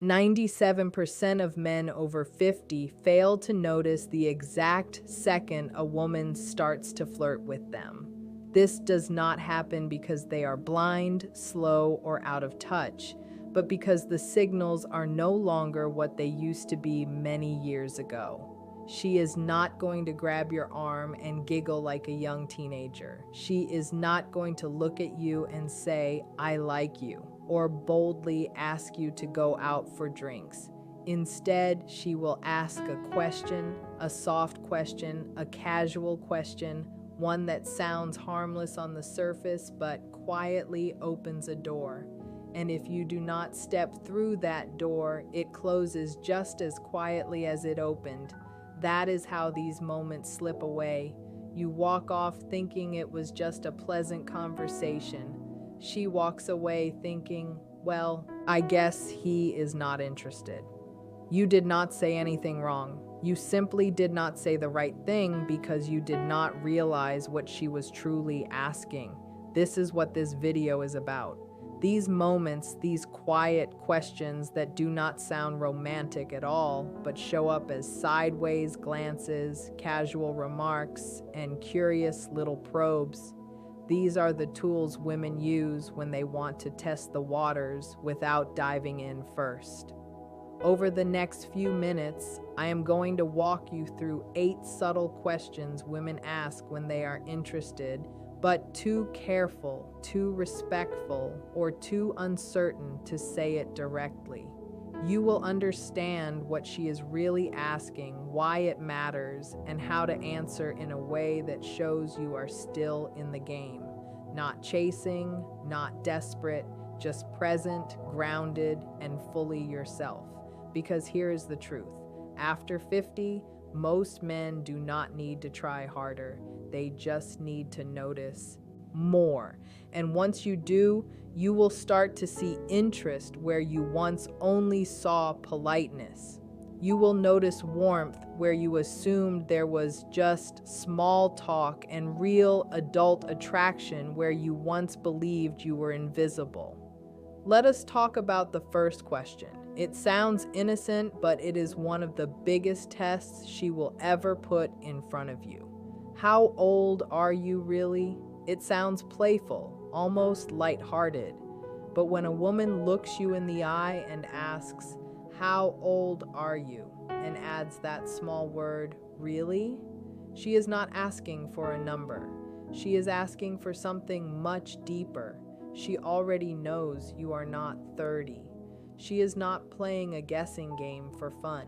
97% of men over 50 fail to notice the exact second a woman starts to flirt with them. This does not happen because they are blind, slow, or out of touch, but because the signals are no longer what they used to be many years ago. She is not going to grab your arm and giggle like a young teenager. She is not going to look at you and say, "I like you," or boldly ask you to go out for drinks. Instead, she will ask a question, a soft question, a casual question, one that sounds harmless on the surface but quietly opens a door. And if you do not step through that door, it closes just as quietly as it opened. That is how these moments slip away. You walk off thinking it was just a pleasant conversation. She walks away thinking, well, I guess he is not interested. You did not say anything wrong. You simply did not say the right thing because you did not realize what she was truly asking. This is what this video is about. These moments, these quiet questions that do not sound romantic at all, but show up as sideways glances, casual remarks, and curious little probes. These are the tools women use when they want to test the waters without diving in first. Over the next few minutes, I am going to walk you through 8 subtle questions women ask when they are interested, but too careful, too respectful, or too uncertain to say it directly. You will understand what she is really asking, why it matters, and how to answer in a way that shows you are still in the game. Not chasing, not desperate, just present, grounded, and fully yourself. Because here is the truth. After 50, most men do not need to try harder. They just need to notice more. And once you do, you will start to see interest where you once only saw politeness. You will notice warmth where you assumed there was just small talk, and real adult attraction where you once believed you were invisible. Let us talk about the first question. It sounds innocent, but it is one of the biggest tests she will ever put in front of you. How old are you really? It sounds playful, almost lighthearted. But when a woman looks you in the eye and asks, "How old are you?" and adds that small word, "Really?" she is not asking for a number. She is asking for something much deeper. She already knows you are not 30. She is not playing a guessing game for fun.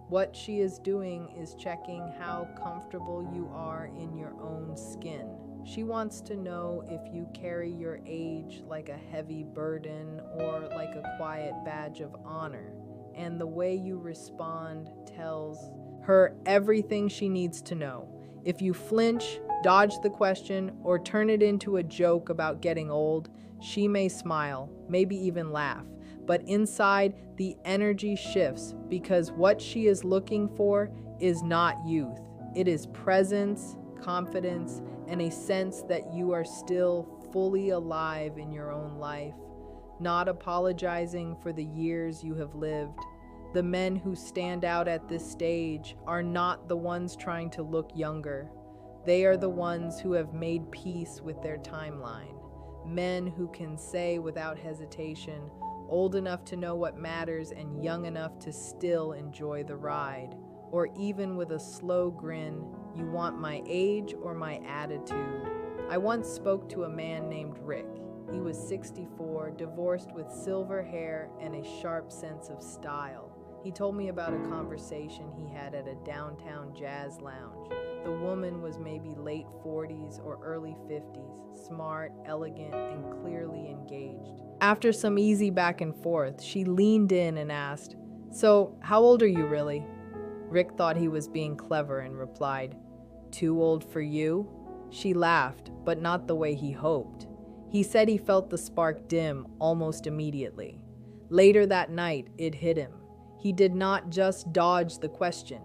What she is doing is checking how comfortable you are in your own skin. She wants to know if you carry your age like a heavy burden or like a quiet badge of honor. And the way you respond tells her everything she needs to know. If you flinch, dodge the question, or turn it into a joke about getting old, she may smile, maybe even laugh. But inside, the energy shifts because what she is looking for is not youth. It is presence, confidence, and a sense that you are still fully alive in your own life, not apologizing for the years you have lived. The men who stand out at this stage are not the ones trying to look younger. They are the ones who have made peace with their timeline. Men who can say without hesitation, old enough to know what matters and young enough to still enjoy the ride. Or even with a slow grin, "You want my age or my attitude?" I once spoke to a man named Rick. He was 64, divorced with silver hair and a sharp sense of style. He told me about a conversation he had at a downtown jazz lounge. The woman was maybe late 40s or early 50s, smart, elegant, and clearly engaged. After some easy back and forth, she leaned in and asked, "So, how old are you really?" Rick thought he was being clever and replied, "Too old for you?" She laughed, but not the way he hoped. He said he felt the spark dim almost immediately. Later that night, it hit him. He did not just dodge the question,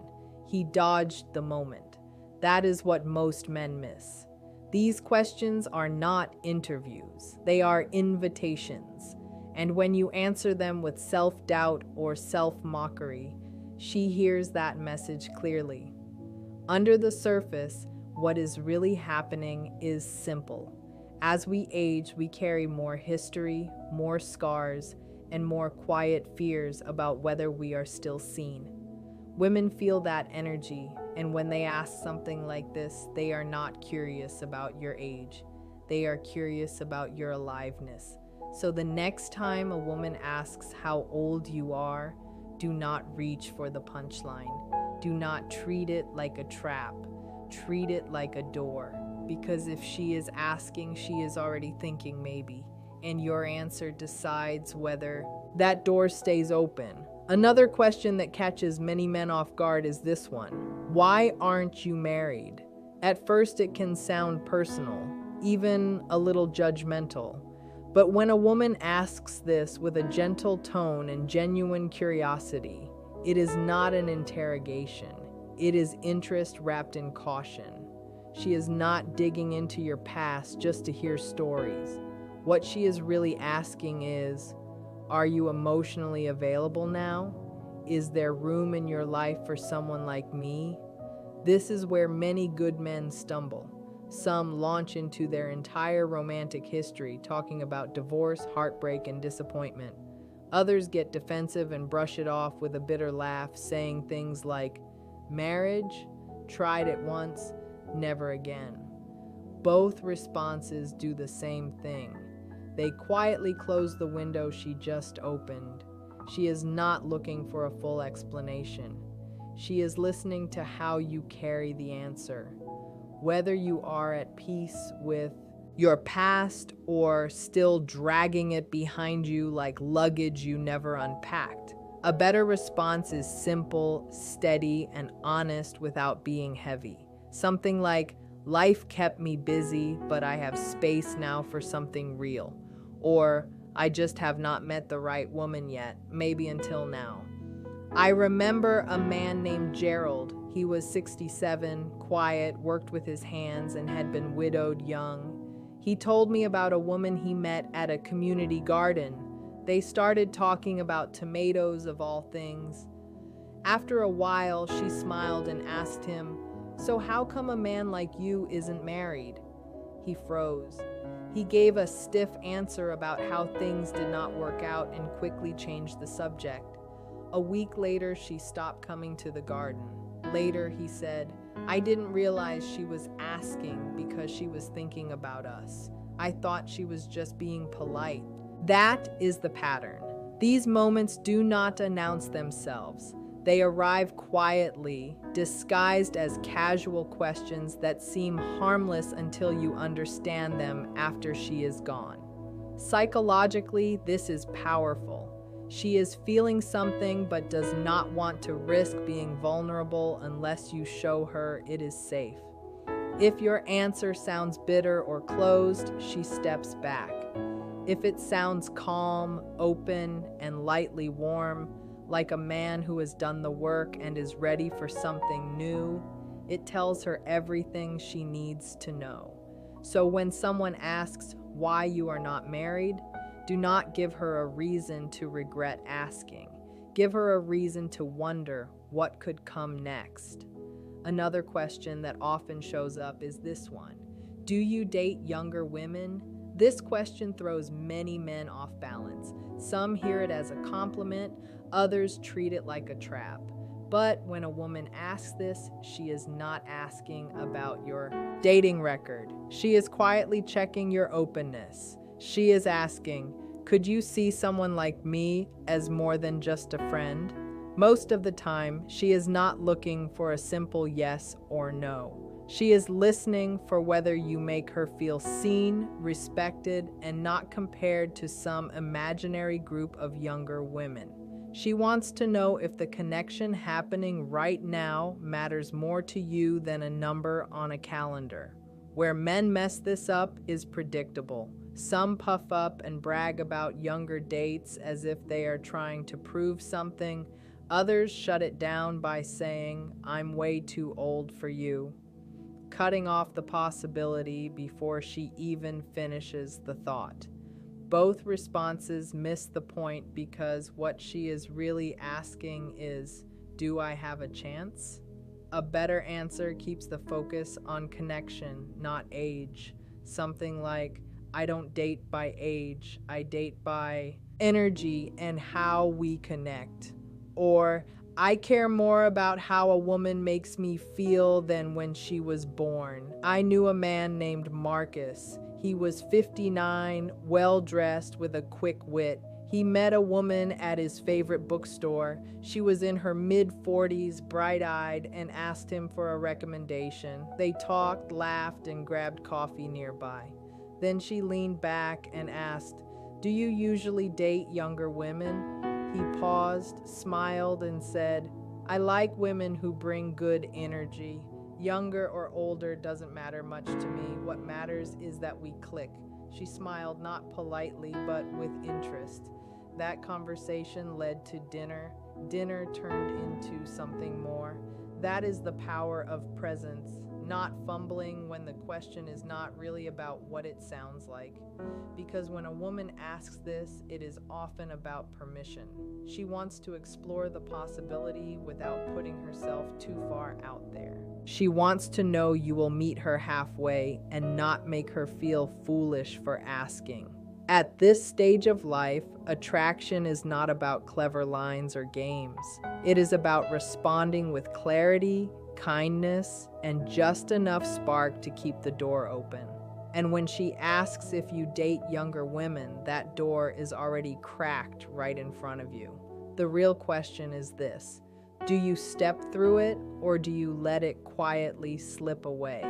he dodged the moment. That is what most men miss. These questions are not interviews, they are invitations. And when you answer them with self-doubt or self-mockery, she hears that message clearly. Under the surface, what is really happening is simple. As we age, we carry more history, more scars, and more quiet fears about whether we are still seen. Women feel that energy, and when they ask something like this, they are not curious about your age. They are curious about your aliveness. So the next time a woman asks how old you are, do not reach for the punchline. Do not treat it like a trap. Treat it like a door. Because if she is asking, she is already thinking maybe. And your answer decides whether that door stays open. Another question that catches many men off guard is this one. Why aren't you married? At first it can sound personal, even a little judgmental. But when a woman asks this with a gentle tone and genuine curiosity, it is not an interrogation. It is interest wrapped in caution. She is not digging into your past just to hear stories. What she is really asking is, are you emotionally available now? Is there room in your life for someone like me? This is where many good men stumble. Some launch into their entire romantic history, talking about divorce, heartbreak, and disappointment. Others get defensive and brush it off with a bitter laugh, saying things like, marriage? Tried it once, never again. Both responses do the same thing. They quietly close the window she just opened. She is not looking for a full explanation. She is listening to how you carry the answer. Whether you are at peace with your past or still dragging it behind you like luggage you never unpacked. A better response is simple, steady, and honest without being heavy. Something like, life kept me busy, but I have space now for something real. Or, I just have not met the right woman yet, maybe until now. I remember a man named Gerald. He was 67, quiet, worked with his hands, and had been widowed young. He told me about a woman he met at a community garden. They started talking about tomatoes of all things. After a while, she smiled and asked him, "So how come a man like you isn't married?" He froze. He gave a stiff answer about how things did not work out and quickly changed the subject. A week later, she stopped coming to the garden. Later, he said, "I didn't realize she was asking because she was thinking about us. I thought she was just being polite." That is the pattern. These moments do not announce themselves. They arrive quietly, disguised as casual questions that seem harmless until you understand them after she is gone. Psychologically, this is powerful. She is feeling something but does not want to risk being vulnerable unless you show her it is safe. If your answer sounds bitter or closed, she steps back. If it sounds calm, open, and lightly warm, like a man who has done the work and is ready for something new, it tells her everything she needs to know. So when someone asks why you are not married, do not give her a reason to regret asking. Give her a reason to wonder what could come next. Another question that often shows up is this one. Do you date younger women? This question throws many men off balance. Some hear it as a compliment, others treat it like a trap. But when a woman asks this, she is not asking about your dating record. She is quietly checking your openness. She is asking, could you see someone like me as more than just a friend? Most of the time, she is not looking for a simple yes or no. She is listening for whether you make her feel seen, respected, and not compared to some imaginary group of younger women. She wants to know if the connection happening right now matters more to you than a number on a calendar. Where men mess this up is predictable. Some puff up and brag about younger dates as if they are trying to prove something. Others shut it down by saying, "I'm way too old for you," cutting off the possibility before she even finishes the thought. Both responses miss the point because what she is really asking is, do I have a chance? A better answer keeps the focus on connection, not age. Something like, I don't date by age, I date by energy and how we connect. Or, I care more about how a woman makes me feel than when she was born. I knew a man named Marcus. He was 59, well-dressed with a quick wit. He met a woman at his favorite bookstore. She was in her mid-40s, bright-eyed, and asked him for a recommendation. They talked, laughed, and grabbed coffee nearby. Then she leaned back and asked, "Do you usually date younger women?" He paused, smiled, and said, "I like women who bring good energy. Younger or older doesn't matter much to me. What matters is that we click." She smiled, not politely, but with interest. That conversation led to dinner. Dinner turned into something more. That is the power of presence, not fumbling when the question is not really about what it sounds like. Because when a woman asks this, it is often about permission. She wants to explore the possibility without putting herself too far out there. She wants to know you will meet her halfway and not make her feel foolish for asking. At this stage of life, attraction is not about clever lines or games. It is about responding with clarity, kindness, and just enough spark to keep the door open. And when she asks if you date younger women, that door is already cracked right in front of you. The real question is this: do you step through it, or do you let it quietly slip away?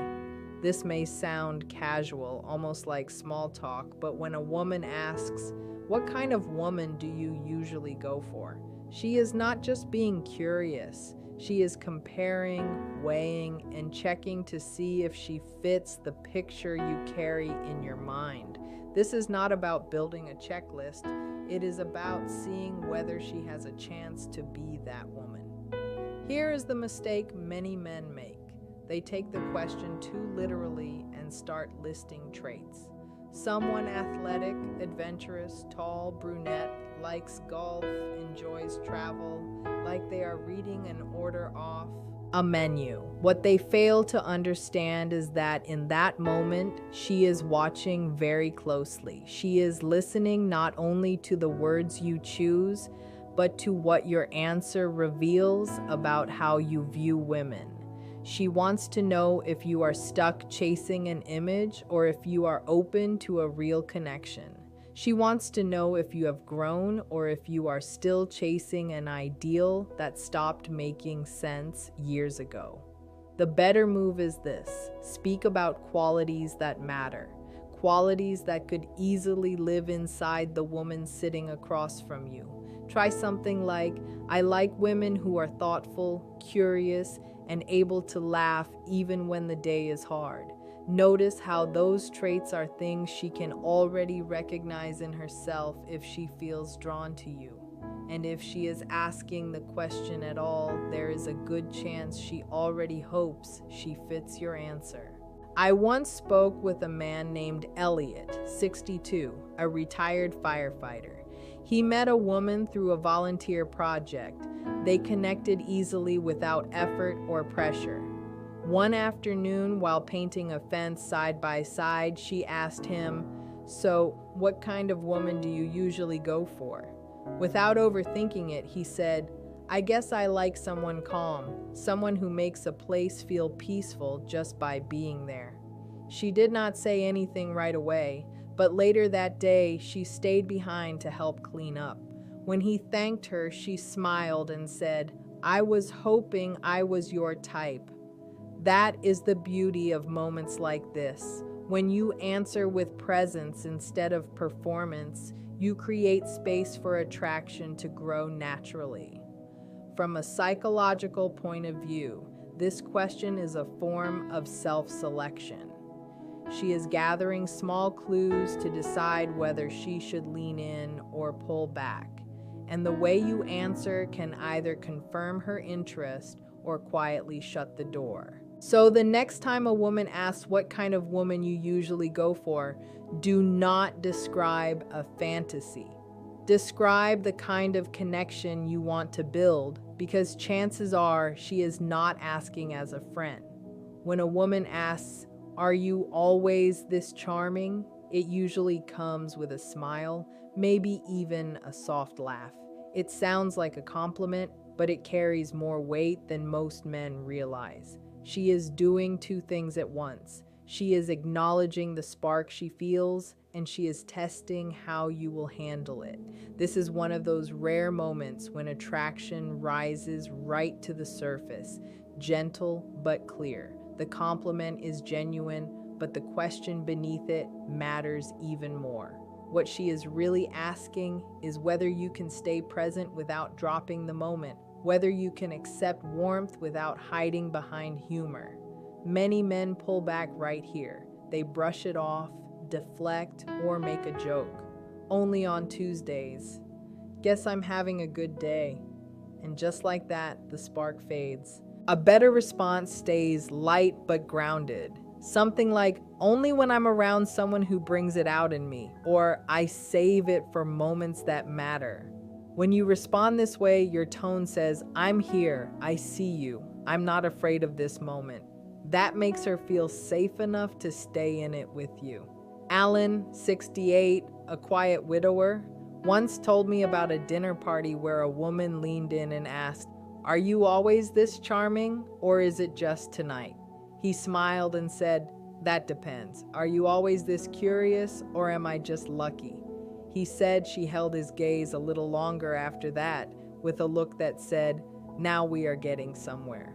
This may sound casual, almost like small talk, but when a woman asks, "What kind of woman do you usually go for?" she is not just being curious. She is comparing, weighing, and checking to see if she fits the picture you carry in your mind. This is not about building a checklist. It is about seeing whether she has a chance to be that woman. Here is the mistake many men make. They take the question too literally and start listing traits. Someone athletic, adventurous, tall, brunette, likes golf, enjoys travel, like they are reading an order off a menu. What they fail to understand is that in that moment, she is watching very closely. She is listening not only to the words you choose, but to what your answer reveals about how you view women. She wants to know if you are stuck chasing an image or if you are open to a real connection. She wants to know if you have grown or if you are still chasing an ideal that stopped making sense years ago. The better move is this: speak about qualities that matter, qualities that could easily live inside the woman sitting across from you. Try something like, "I like women who are thoughtful, curious, and able to laugh even when the day is hard." Notice how those traits are things she can already recognize in herself if she feels drawn to you. And if she is asking the question at all, there is a good chance she already hopes she fits your answer. I once spoke with a man named Elliot, 62, a retired firefighter. He met a woman through a volunteer project. They connected easily without effort or pressure. One afternoon, while painting a fence side by side, she asked him, "So, what kind of woman do you usually go for?" Without overthinking it, he said, "I guess I like someone calm, someone who makes a place feel peaceful just by being there." She did not say anything right away, but later that day, she stayed behind to help clean up. When he thanked her, she smiled and said, "I was hoping I was your type." That is the beauty of moments like this. When you answer with presence instead of performance, you create space for attraction to grow naturally. From a psychological point of view, this question is a form of self-selection. She is gathering small clues to decide whether she should lean in or pull back. And the way you answer can either confirm her interest or quietly shut the door. So the next time a woman asks what kind of woman you usually go for, Do not describe a fantasy. Describe the kind of connection you want to build, because chances are she is not asking as a friend. When a woman asks, "Are you always this charming?" it usually comes with a smile, maybe even a soft laugh. It sounds like a compliment, but it carries more weight than most men realize. She is doing two things at once. She is acknowledging the spark she feels, and she is testing how you will handle it. This is one of those rare moments when attraction rises right to the surface, gentle but clear. The compliment is genuine, but the question beneath it matters even more. What she is really asking is whether you can stay present without dropping the moment, whether you can accept warmth without hiding behind humor. Many men pull back right here. They brush it off, deflect, or make a joke. Only on Tuesdays. Guess I'm having a good day. And just like that, the spark fades. A better response stays light but grounded. Something like, "Only when I'm around someone who brings it out in me," or "I save it for moments that matter." When you respond this way, your tone says, "I'm here, I see you, I'm not afraid of this moment." That makes her feel safe enough to stay in it with you. Alan, 68, a quiet widower, once told me about a dinner party where a woman leaned in and asked, "Are you always this charming, or is it just tonight?" He smiled and said, "That depends. Are you always this curious, or am I just lucky?" He said she held his gaze a little longer after that, with a look that said, "Now we are getting somewhere."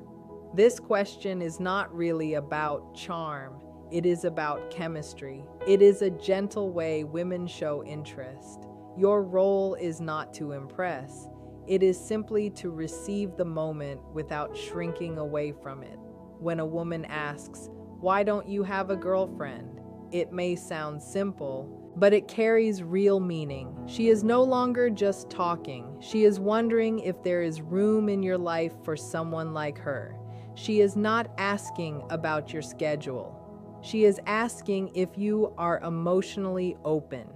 This question is not really about charm. It is about chemistry. It is a gentle way women show interest. Your role is not to impress. It is simply to receive the moment without shrinking away from it. When a woman asks, "Why don't you have a girlfriend?" it may sound simple, but it carries real meaning. She is no longer just talking. She is wondering if there is room in your life for someone like her. She is not asking about your schedule. She is asking if you are emotionally open.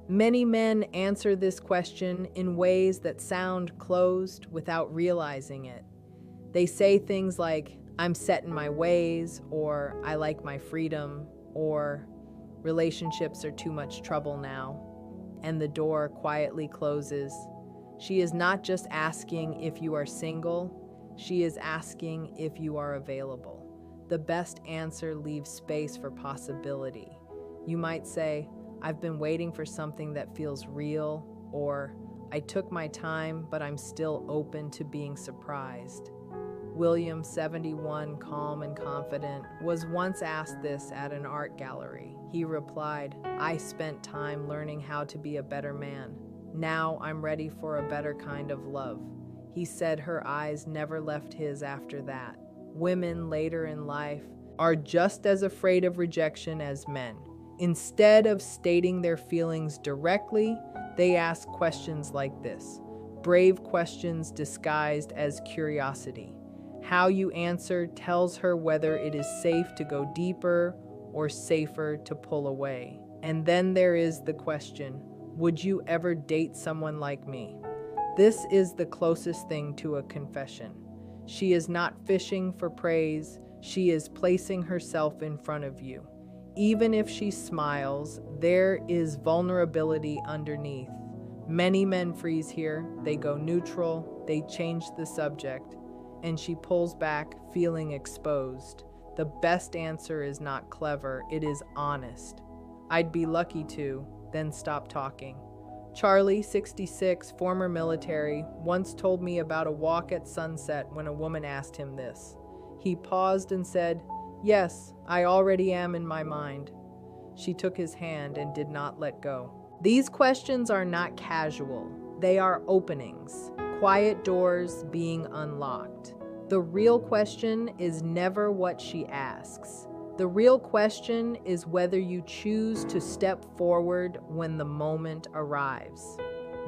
Many men answer this question in ways that sound closed without realizing it. They say things like, "I'm set in my ways," or "I like my freedom," or "Relationships are too much trouble now," and the door quietly closes. She is not just asking if you are single, she is asking if you are available. The best answer leaves space for possibility. You might say, "I've been waiting for something that feels real," or "I took my time, but I'm still open to being surprised." William, 71, calm and confident, was once asked this at an art gallery. He replied, "I spent time learning how to be a better man. Now I'm ready for a better kind of love." He said her eyes never left his after that. Women later in life are just as afraid of rejection as men. Instead of stating their feelings directly, they ask questions like this. Brave questions disguised as curiosity. How you answer tells her whether it is safe to go deeper or safer to pull away. And then there is the question, would you ever date someone like me? This is the closest thing to a confession. She is not fishing for praise, she is placing herself in front of you. Even if she smiles, there is vulnerability underneath. Many men freeze here, they go neutral, they change the subject, and she pulls back, feeling exposed. The best answer is not clever, it is honest. "I'd be lucky to," then stop talking. Charlie, 66, former military, once told me about a walk at sunset when a woman asked him this. He paused and said, "Yes, I already am in my mind." She took his hand and did not let go. These questions are not casual. They are openings, quiet doors being unlocked. The real question is never what she asks. The real question is whether you choose to step forward when the moment arrives.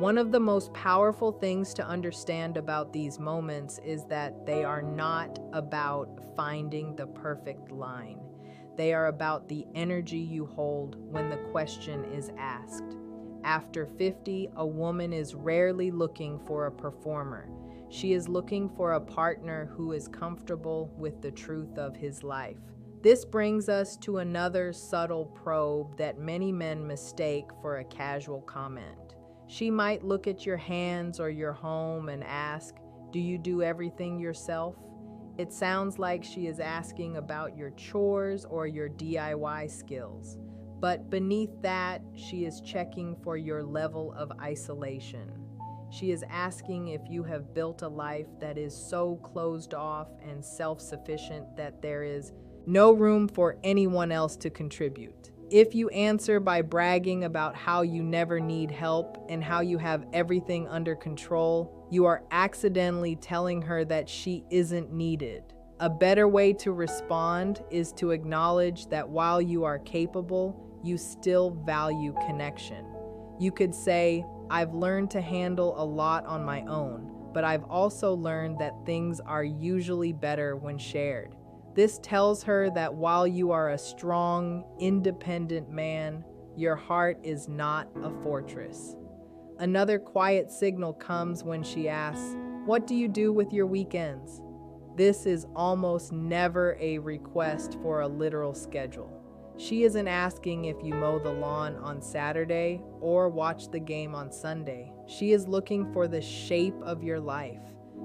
One of the most powerful things to understand about these moments is that they are not about finding the perfect line. They are about the energy you hold when the question is asked. After 50, a woman is rarely looking for a performer. She is looking for a partner who is comfortable with the truth of his life. This brings us to another subtle probe that many men mistake for a casual comment. She might look at your hands or your home and ask, "Do you do everything yourself?" It sounds like she is asking about your chores or your DIY skills. But beneath that, she is checking for your level of isolation. She is asking if you have built a life that is so closed off and self-sufficient that there is no room for anyone else to contribute. If you answer by bragging about how you never need help and how you have everything under control, you are accidentally telling her that she isn't needed. A better way to respond is to acknowledge that while you are capable, you still value connection. You could say, "I've learned to handle a lot on my own, but I've also learned that things are usually better when shared." This tells her that while you are a strong, independent man, your heart is not a fortress. Another quiet signal comes when she asks, "What do you do with your weekends?" This is almost never a request for a literal schedule. She isn't asking if you mow the lawn on Saturday or watch the game on Sunday. She is looking for the shape of your life.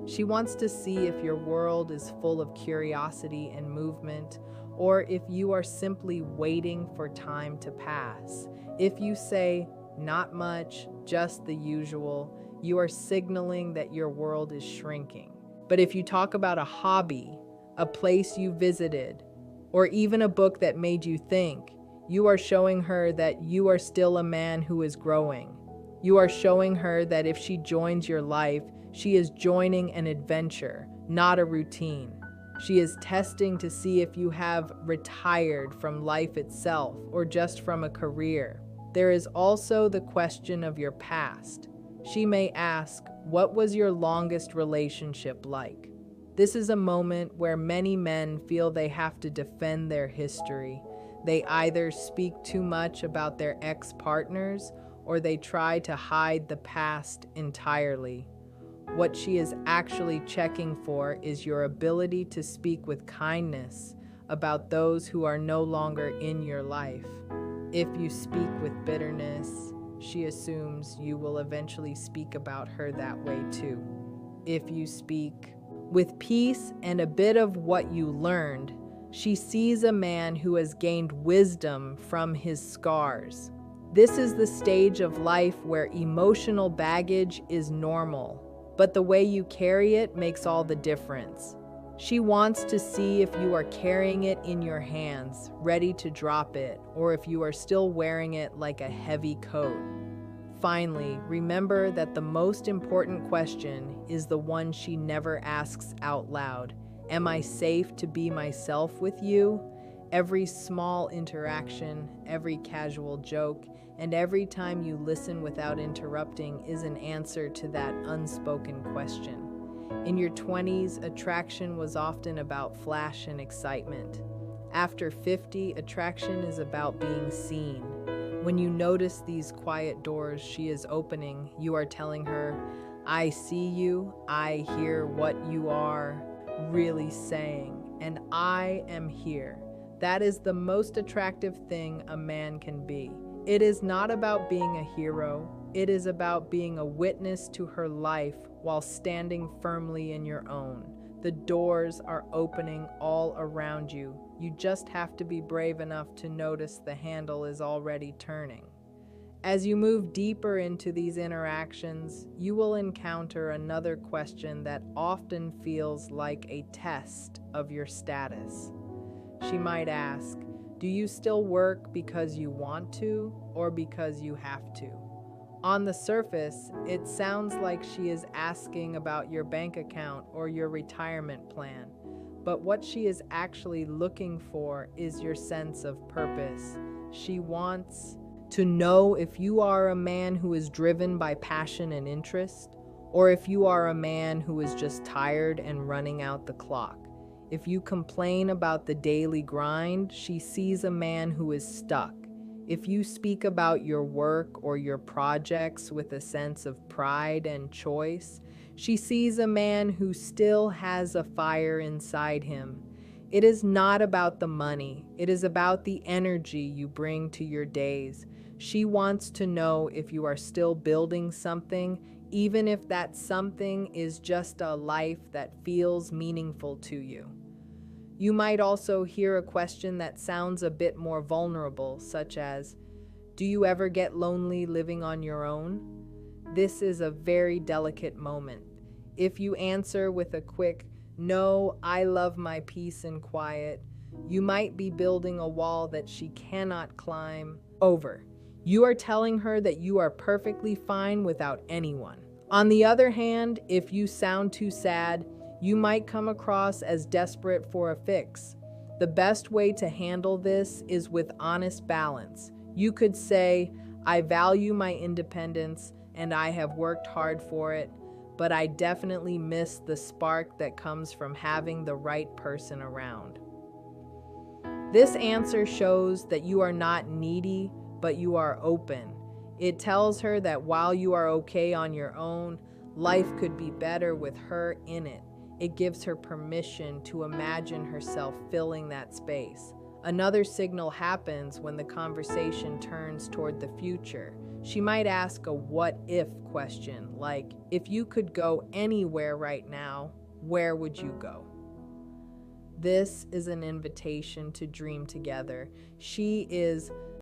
She wants to see if your world is full of curiosity and movement, or if you are simply waiting for time to pass. If you say, "Not much, just the usual," you are signaling that your world is shrinking. But if you talk about a hobby, a place you visited, or even a book that made you think, you are showing her that you are still a man who is growing. You are showing her that if she joins your life, she is joining an adventure, not a routine. She is testing to see if you have retired from life itself or just from a career. There is also the question of your past. She may ask, "What was your longest relationship like?" This is a moment where many men feel they have to defend their history. They either speak too much about their ex-partners or they try to hide the past entirely. What she is actually checking for is your ability to speak with kindness about those who are no longer in your life. If you speak with bitterness, she assumes you will eventually speak about her that way too. If you speak with peace and a bit of what you learned, she sees a man who has gained wisdom from his scars. This is the stage of life where emotional baggage is normal, but the way you carry it makes all the difference. She wants to see if you are carrying it in your hands, ready to drop it, or if you are still wearing it like a heavy coat. Finally, remember that the most important question is the one she never asks out loud. Am I safe to be myself with you? Every small interaction, every casual joke, and every time you listen without interrupting is an answer to that unspoken question. In your 20s, attraction was often about flash and excitement. After 50, attraction is about being seen. When you notice these quiet doors she is opening, you are telling her, "I see you, I hear what you are really saying, and I am here." That is the most attractive thing a man can be. It is not about being a hero. It is about being a witness to her life while standing firmly in your own. The doors are opening all around you. You just have to be brave enough to notice the handle is already turning. As you move deeper into these interactions, you will encounter another question that often feels like a test of your status. She might ask, "Do you still work because you want to or because you have to?" On the surface, it sounds like she is asking about your bank account or your retirement plan. But what she is actually looking for is your sense of purpose. She wants to know if you are a man who is driven by passion and interest, or if you are a man who is just tired and running out the clock. If you complain about the daily grind, she sees a man who is stuck. If you speak about your work or your projects with a sense of pride and choice, she sees a man who still has a fire inside him. It is not about the money, it is about the energy you bring to your days. She wants to know if you are still building something, even if that something is just a life that feels meaningful to you. You might also hear a question that sounds a bit more vulnerable, such as, "Do you ever get lonely living on your own?" This is a very delicate moment. If you answer with a quick, "No, I love my peace and quiet," you might be building a wall that she cannot climb over. You are telling her that you are perfectly fine without anyone. On the other hand, if you sound too sad, you might come across as desperate for a fix. The best way to handle this is with honest balance. You could say, "I value my independence and I have worked hard for it, but I definitely miss the spark that comes from having the right person around." This answer shows that you are not needy, but you are open. It tells her that while you are okay on your own, life could be better with her in it. It gives her permission to imagine herself filling that space. Another signal happens when the conversation turns toward the future. She might ask a what-if question, like, "If you could go anywhere right now, where would you go?" This is an invitation to dream together. She is